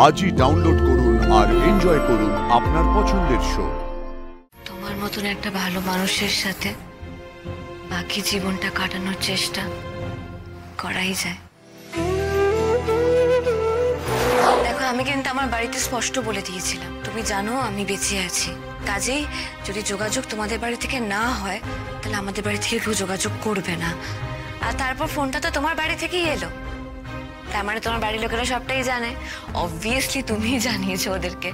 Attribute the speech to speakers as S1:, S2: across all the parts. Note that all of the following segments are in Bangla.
S1: আজই ডাউনলোড করুন আর এনজয় করুন আপনার পছন্দের শো।
S2: তোমার মতন একটা ভালো মানুষের সাথে বাকি জীবনটা কাটানোর চেষ্টা করাই যায়। দেখো, আমি কিন্তু আমার বাড়িতে স্পষ্ট বলে দিয়েছিলাম, তুমি জানো আমি বেঁচে আছি, কাজেই যদি যোগাযোগ তোমাদের বাড়ি থেকে না হয় তাহলে আমাদের বাড়ি থেকে কেউ যোগাযোগ করবে না। আর তারপর ফোনটা তো তোমার বাড়ি থেকেই এলো, তার মানে তোমার বাড়ির লোকেরা সবটাই জানে। অবভিয়াসলি তুমিই জানিয়েছো ওদেরকে।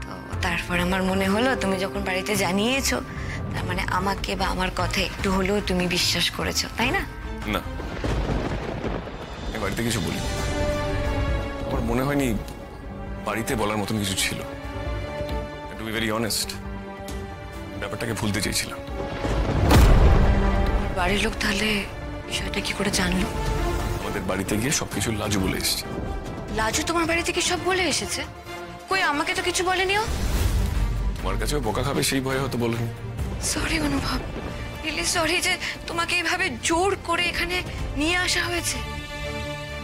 S2: তো তারপর আমার মনে হলো তুমি যখন বাড়িতে জানিয়েছো, তার মানে আমাকে বা আমার কথা একটু হলেও তুমি বিশ্বাস করেছো, তাই না?
S3: না, বাড়িতে কিছু বলি, আমার মনে হয়নি বাড়িতে বলার মতন কিছু ছিল। টু বি ভেরি অনেস্ট, ব্যাপারটাকে ভুলতে চেয়েছিলাম।
S2: বাড়ির লোক তাহলে বিষয়টা কি করে জানলো?
S3: আমাদের বাড়িতে গিয়ে সবকিছু লাজু বলে এসেছে।
S2: লাজু তোমার বাড়ি থেকে সব বলে এসেছে? কই, আমাকে তো কিছু বলেনি ও।
S3: তোমার কাছেও বোকা খাবে সেই ভয়ে হয়তো বলেনি।
S2: সরি অনুভব, রিয়েলি সরি যে তোমাকে এইভাবে জোর করে এখানে নিয়ে আসা হয়েছে।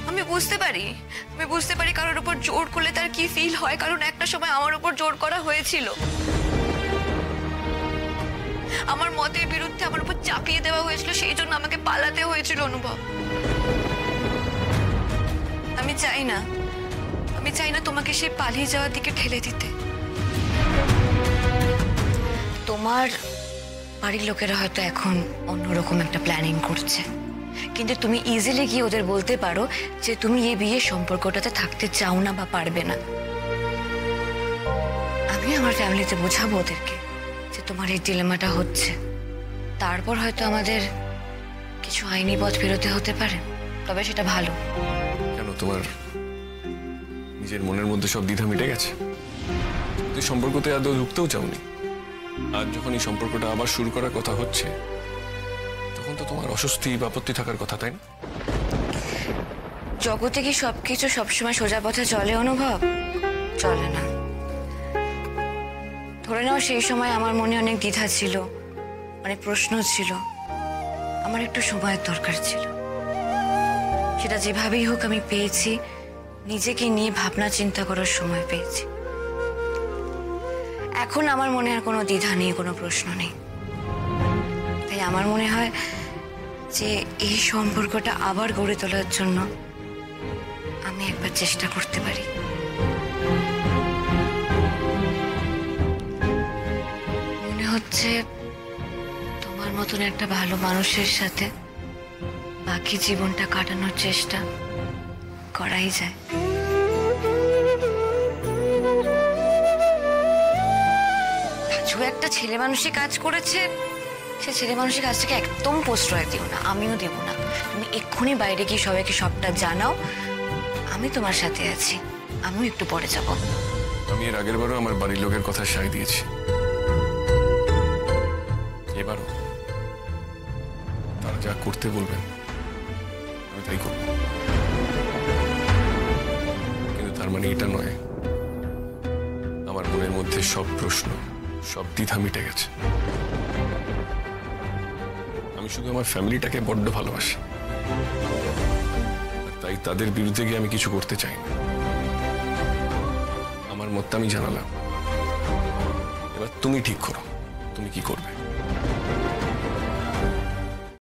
S2: আমি বুঝতে পারি কারোর উপর জোর করলে তার কি ফিল হয়, কারণ একটা সময় আমার উপর জোর করা হয়েছিল। আমার মতের বিরুদ্ধে আমার উপর চাপিয়ে দেওয়া হয়েছিল, সেই জন্য আমাকে পালাতে হয়েছিল অনুভব। আমি চাই না তোমাকে সেই পালিয়ে যাওয়ার দিকে ঠেলে দিতে। তোমার বাড়ির লোকেরা হয়তো এখন অন্যরকম একটা প্ল্যানিং করছে, কিন্তু তুমি ইজিলি গিয়ে ওদের বলতে পারো যে তুমি এই বিয়ের সম্পর্কটাতে থাকতে চাও না বা পারবে না। আমি আমার ফ্যামিলিতে বোঝাবো ওদেরকে যে তোমার এই ডিলেমাটা হচ্ছে। তারপর হয়তো আমাদের কিছু আইনি পথ বেরোতে হতে পারে, তবে সেটা ভালো।
S3: কেন, তোমার নিজের মনের মধ্যে সব দ্বিধা মিটে গেছে? তুই সম্পর্কতে আদৌ ঢুকতেও চাওনি, আর যখন এই সম্পর্কটা আবার শুরু করার কথা হচ্ছে তখন তো তোমার অস্বস্তি বা আপত্তি থাকার কথা, তাই না?
S2: জগতে কি সবকিছু সবসময় সোজা পথে চলে অনুভব? চলে না। ধরে নাও সেই সময় আমার মনে অনেক দ্বিধা ছিল, অনেক প্রশ্ন ছিল, আমার একটু সময়ের দরকার ছিল। সেটা যেভাবেই হোক আমি পেয়েছি, নিজেকে নিয়ে ভাবনা চিন্তা করার সময় পেয়েছি। এখন আমার মনে আর কোনো দ্বিধা নেই, কোনো প্রশ্ন নেই। তাই আমার মনে হয় যে এই সম্পর্কটা আবার গড়ে তোলার জন্য আমি একবার চেষ্টা করতে পারি। মনে হচ্ছে তোমার মতন একটা ভালো মানুষের সাথে বাকি জীবনটা কাটানোর চেষ্টা করাই যায়। লাজু একটা ছেলে মানুষই কাজ করেছে, সে ছেলে মানুষের কাছ থেকে একদম প্রশ্রয় দিও না, আমিও দেব না। তুমি এক্ষুনি বাইরে গিয়ে সবাইকে সবটা জানাও, আমি তোমার সাথে আছি, আমিও একটু পরে যাব।
S3: আমি এর আগের বারও আমার বাড়ির লোকের কথা সায় দিয়েছি, এবারও তারা যা করতে বলবেন আমি তাই করব। কিন্তু তার মানে এটা নয় আমার মনের মধ্যে সব প্রশ্ন, সব দ্বিধা মিটে গেছে। আমি শুধু আমার ফ্যামিলিটাকে বড্ড ভালোবাসি, তাই তাদের বিরুদ্ধে গিয়ে আমি কিছু করতে চাই না। আমার মতটা আমি জানালাম, এবার তুমি ঠিক করো তুমি কি করবে।